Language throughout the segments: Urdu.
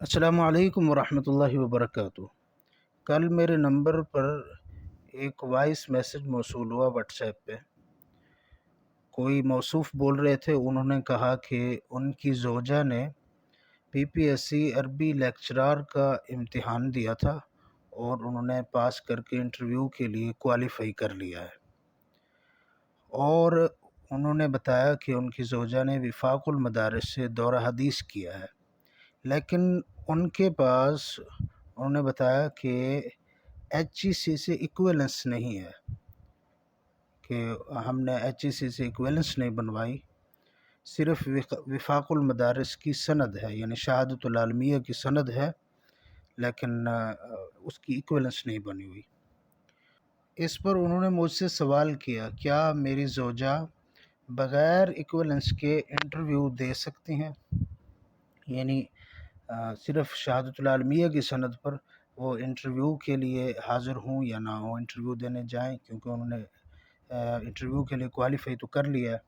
السلام علیکم ورحمۃ اللہ وبرکاتہ۔ کل میرے نمبر پر ایک وائس میسج موصول ہوا واٹس ایپ پہ۔ کوئی موصوف بول رہے تھے، انہوں نے کہا کہ ان کی زوجہ نے پی پی ایس سی عربی لیکچرار کا امتحان دیا تھا اور انہوں نے پاس کر کے انٹرویو کے لیے کوالیفائی کر لیا ہے، اور انہوں نے بتایا کہ ان کی زوجہ نے وفاق المدارس سے دورہ حدیث کیا ہے، لیکن ان کے پاس انہوں نے بتایا کہ ایچ ای سی سے ایکویلنس نہیں ہے، کہ ہم نے ایچ ای سی سے ایکویلنس نہیں بنوائی، صرف وفاق المدارس کی سند ہے، یعنی شہادت العالمیہ کی سند ہے، لیکن اس کی ایکویلنس نہیں بنی ہوئی۔ اس پر انہوں نے مجھ سے سوال کیا، کیا میری زوجہ بغیر ایکویلنس کے انٹرویو دے سکتی ہیں؟ یعنی صرف شہادت العالمیہ کی سند پر وہ انٹرویو کے لیے حاضر ہوں یا نہ ہوں، انٹرویو دینے جائیں، کیونکہ انہوں نے انٹرویو کے لیے کوالیفائی تو کر لیا ہے۔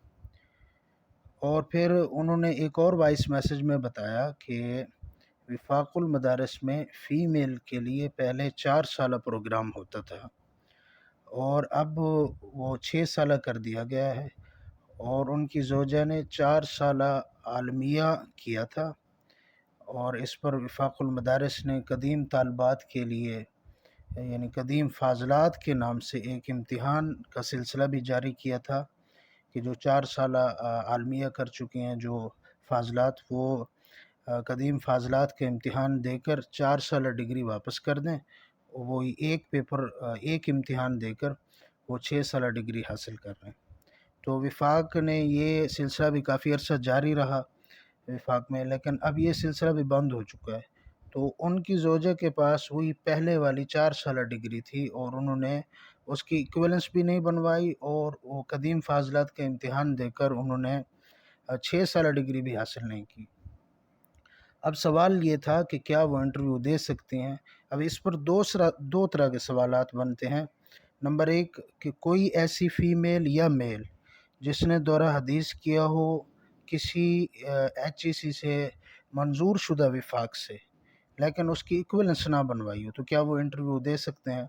اور پھر انہوں نے ایک اور وائس میسج میں بتایا کہ وفاق المدارس میں فیمیل کے لیے پہلے 4 سالہ پروگرام ہوتا تھا، اور اب وہ 6 سالہ کر دیا گیا ہے، اور ان کی زوجہ نے 4 سالہ عالمیہ کیا تھا، اور اس پر وفاق المدارس نے قدیم طالبات کے لیے، یعنی قدیم فاضلات کے نام سے ایک امتحان کا سلسلہ بھی جاری کیا تھا کہ جو 4 سالہ عالمیہ کر چکے ہیں جو فاضلات، وہ قدیم فاضلات کے امتحان دے کر 4 سالہ ڈگری واپس کر دیں، وہ ایک پیپر ایک امتحان دے کر وہ 6 سالہ ڈگری حاصل کر رہے ہیں۔ تو وفاق نے یہ سلسلہ بھی کافی عرصہ جاری رہا وفاق میں، لیکن اب یہ سلسلہ بھی بند ہو چکا ہے۔ تو ان کی زوجہ کے پاس وہی پہلے والی 4 سالہ ڈگری تھی، اور انہوں نے اس کی ایکویلنس بھی نہیں بنوائی، اور وہ قدیم فاضلات کا امتحان دے کر انہوں نے 6 سالہ ڈگری بھی حاصل نہیں کی۔ اب سوال یہ تھا کہ کیا وہ انٹرویو دے سکتی ہیں؟ اب اس پر دو طرح کے سوالات بنتے ہیں۔ نمبر 1 کہ کوئی ایسی فیمیل یا میل جس نے دورہ حدیث کیا ہو کسی ایچ ای سی سے منظور شدہ وفاق سے، لیکن اس کی ایکویلنس نہ بنوائی ہو، تو کیا وہ انٹرویو دے سکتے ہیں؟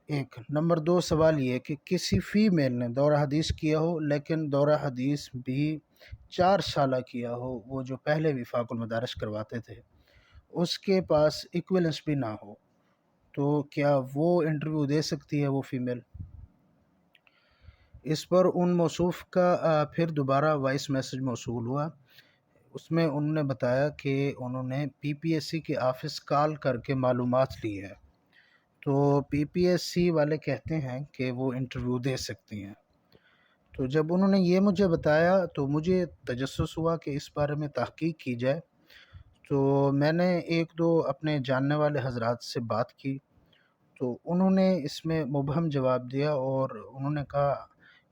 ایک۔ نمبر 2 سوال یہ کہ کسی فیمیل نے دورہ حدیث کیا ہو، لیکن دورہ حدیث بھی 4 سالہ کیا ہو، وہ جو پہلے وفاق المدارس کرواتے تھے، اس کے پاس ایکویلنس بھی نہ ہو، تو کیا وہ انٹرویو دے سکتی ہے وہ فیمیل؟ اس پر ان موصوف کا پھر دوبارہ وائس میسج موصول ہوا۔ اس میں انہوں نے بتایا کہ انہوں نے پی پی ایس سی کے آفس کال کر کے معلومات لی ہے، تو پی پی ایس سی والے کہتے ہیں کہ وہ انٹرویو دے سکتی ہیں۔ تو جب انہوں نے یہ مجھے بتایا تو مجھے تجسس ہوا کہ اس بارے میں تحقیق کی جائے، تو میں نے ایک دو اپنے جاننے والے حضرات سے بات کی، تو انہوں نے اس میں مبہم جواب دیا، اور انہوں نے کہا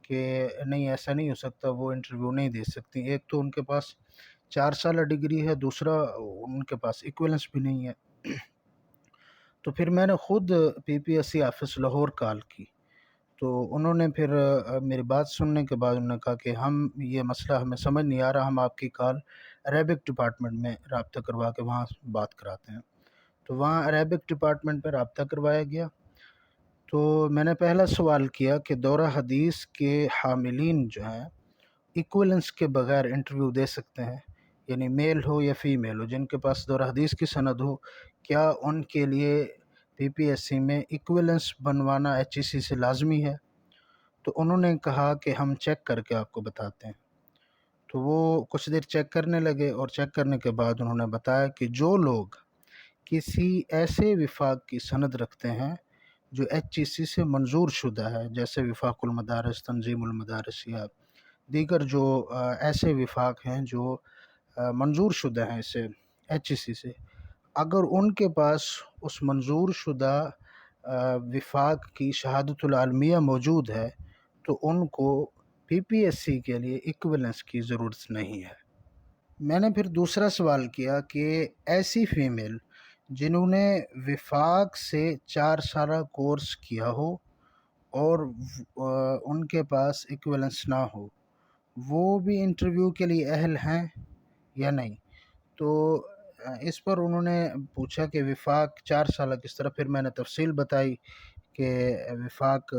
کہ نہیں، ایسا نہیں ہو سکتا، وہ انٹرویو نہیں دے سکتی۔ ایک تو ان کے پاس 4 سالہ ڈگری ہے، دوسرا ان کے پاس ایکویلنس بھی نہیں ہے۔ تو پھر میں نے خود P P S C office Lahore call کی، تو انہوں نے پھر میری بات سننے کے بعد انہوں نے کہا کہ یہ مسئلہ ہمیں سمجھ نہیں آ رہا، ہم آپ کی کال عربک ڈپارٹمنٹ میں رابطہ کروا کے وہاں بات کراتے ہیں۔ تو وہاں عربک ڈپارٹمنٹ پہ رابطہ کروایا گیا۔ تو میں نے پہلا سوال کیا کہ دورہ حدیث کے حاملین جو ہیں ایکویلنس کے بغیر انٹرویو دے سکتے ہیں، یعنی میل ہو یا فیمیل ہو، جن کے پاس دورہ حدیث کی سند ہو، کیا ان کے لیے پی پی ایس سی میں ایکویلنس بنوانا ایچ ای سی سے لازمی ہے؟ تو انہوں نے کہا کہ ہم چیک کر کے آپ کو بتاتے ہیں۔ تو وہ کچھ دیر چیک کرنے لگے، اور چیک کرنے کے بعد انہوں نے بتایا کہ جو لوگ کسی ایسے وفاق کی سند رکھتے ہیں جو ایچ ای سی سے منظور شدہ ہے، جیسے وفاق المدارس، تنظیم المدارس، یا دیگر جو ایسے وفاق ہیں جو منظور شدہ ہیں اسے ایچ ای سی سے، اگر ان کے پاس اس منظور شدہ وفاق کی شہادت العالمیہ موجود ہے، تو ان کو پی پی ایس سی کے لیے ایکویلنس کی ضرورت نہیں ہے۔ میں نے پھر دوسرا سوال کیا کہ ایسی فیمیل جنہوں نے وفاق سے 4 سالہ کورس کیا ہو اور ان کے پاس ایکویلنس نہ ہو، وہ بھی انٹرویو کے لیے اہل ہیں یا نہیں؟ تو اس پر انہوں نے پوچھا کہ وفاق 4 سالہ کس طرح، پھر میں نے تفصیل بتائی کہ وفاق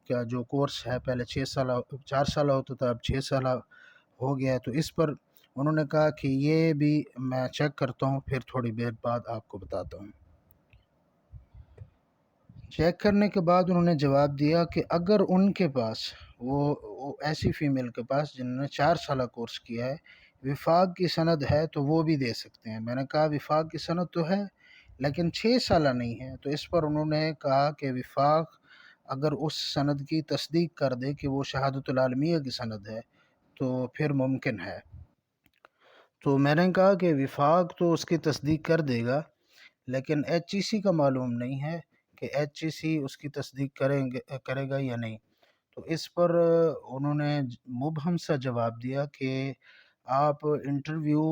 کا جو کورس ہے پہلے 4 سالہ ہوتا تھا، اب 6 سالہ ہو گیا ہے۔ تو اس پر انہوں نے کہا کہ یہ بھی میں چیک کرتا ہوں، پھر تھوڑی دیر بعد آپ کو بتاتا ہوں۔ چیک کرنے کے بعد انہوں نے جواب دیا کہ اگر ان کے پاس وہ ایسی فیمیل کے پاس جنہوں نے 4 سالہ کورس کیا ہے وفاق کی سند ہے تو وہ بھی دے سکتے ہیں۔ میں نے کہا وفاق کی سند تو ہے لیکن 6 سالہ نہیں ہے، تو اس پر انہوں نے کہا کہ وفاق اگر اس سند کی تصدیق کر دے کہ وہ شہادت العالمیہ کی سند ہے تو پھر ممکن ہے۔ تو میں نے کہا کہ وفاق تو اس کی تصدیق کر دے گا لیکن ایچ ای سی کا معلوم نہیں ہے کہ ایچ ای سی اس کی تصدیق کرے گا یا نہیں۔ تو اس پر انہوں نے مبہم سا جواب دیا کہ آپ انٹرویو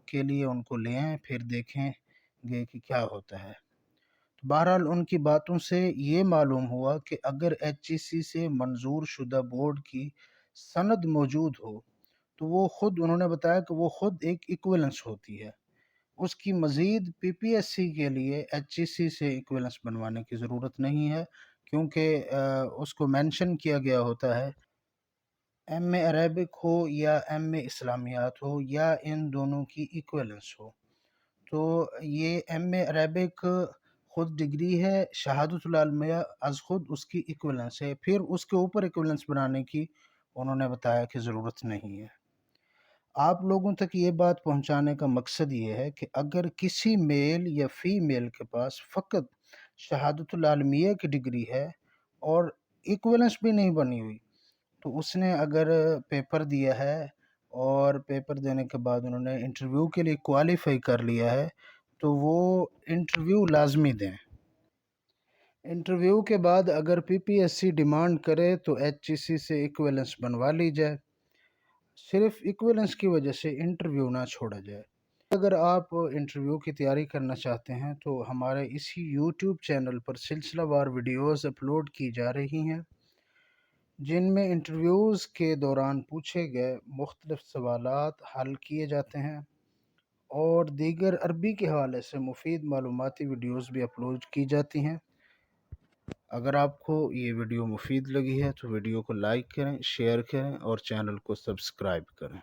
کے لیے ان کو لیں پھر دیکھیں گے کہ کیا ہوتا ہے۔ تو بہرحال ان کی باتوں سے یہ معلوم ہوا کہ اگر ایچ ای سی سے منظور شدہ بورڈ کی سند موجود ہو تو وہ خود انہوں نے بتایا کہ وہ خود ایک ایکویلنس ہوتی ہے، اس کی مزید پی پی ایس سی کے لیے ایچ ای سی سے ایکویلنس بنوانے کی ضرورت نہیں ہے، کیونکہ اس کو مینشن کیا گیا ہوتا ہے ایم اے عربک ہو یا ایم اے اسلامیات ہو یا ان دونوں کی ایکویلنس ہو۔ تو یہ ایم اے عربک خود ڈگری ہے، شہادت العالمیہ از خود اس کی ایکویلنس ہے، پھر اس کے اوپر ایکویلنس بنانے کی انہوں نے بتایا کہ ضرورت نہیں ہے۔ آپ لوگوں تک یہ بات پہنچانے کا مقصد یہ ہے کہ اگر کسی میل یا فیمیل کے پاس فقط شہادت العالمیہ کی ڈگری ہے اور ایکویلنس بھی نہیں بنی ہوئی، تو اس نے اگر پیپر دیا ہے اور پیپر دینے کے بعد انہوں نے انٹرویو کے لیے کوالیفائی کر لیا ہے تو وہ انٹرویو لازمی دیں۔ انٹرویو کے بعد اگر پی پی ایس سی ڈیمانڈ کرے تو ایچ ای سی سے ایکویلنس بنوا لی جائے، صرف ایکویلنس کی وجہ سے انٹرویو نہ چھوڑا جائے۔ اگر آپ انٹرویو کی تیاری کرنا چاہتے ہیں تو ہمارے اسی یوٹیوب چینل پر سلسلہ وار ویڈیوز اپلوڈ کی جا رہی ہیں جن میں انٹرویوز کے دوران پوچھے گئے مختلف سوالات حل کیے جاتے ہیں اور دیگر عربی کے حوالے سے مفید معلوماتی ویڈیوز بھی اپلوڈ کی جاتی ہیں۔ اگر آپ کو یہ ویڈیو مفید لگی ہے تو ویڈیو کو لائک کریں، شیئر کریں اور چینل کو سبسکرائب کریں۔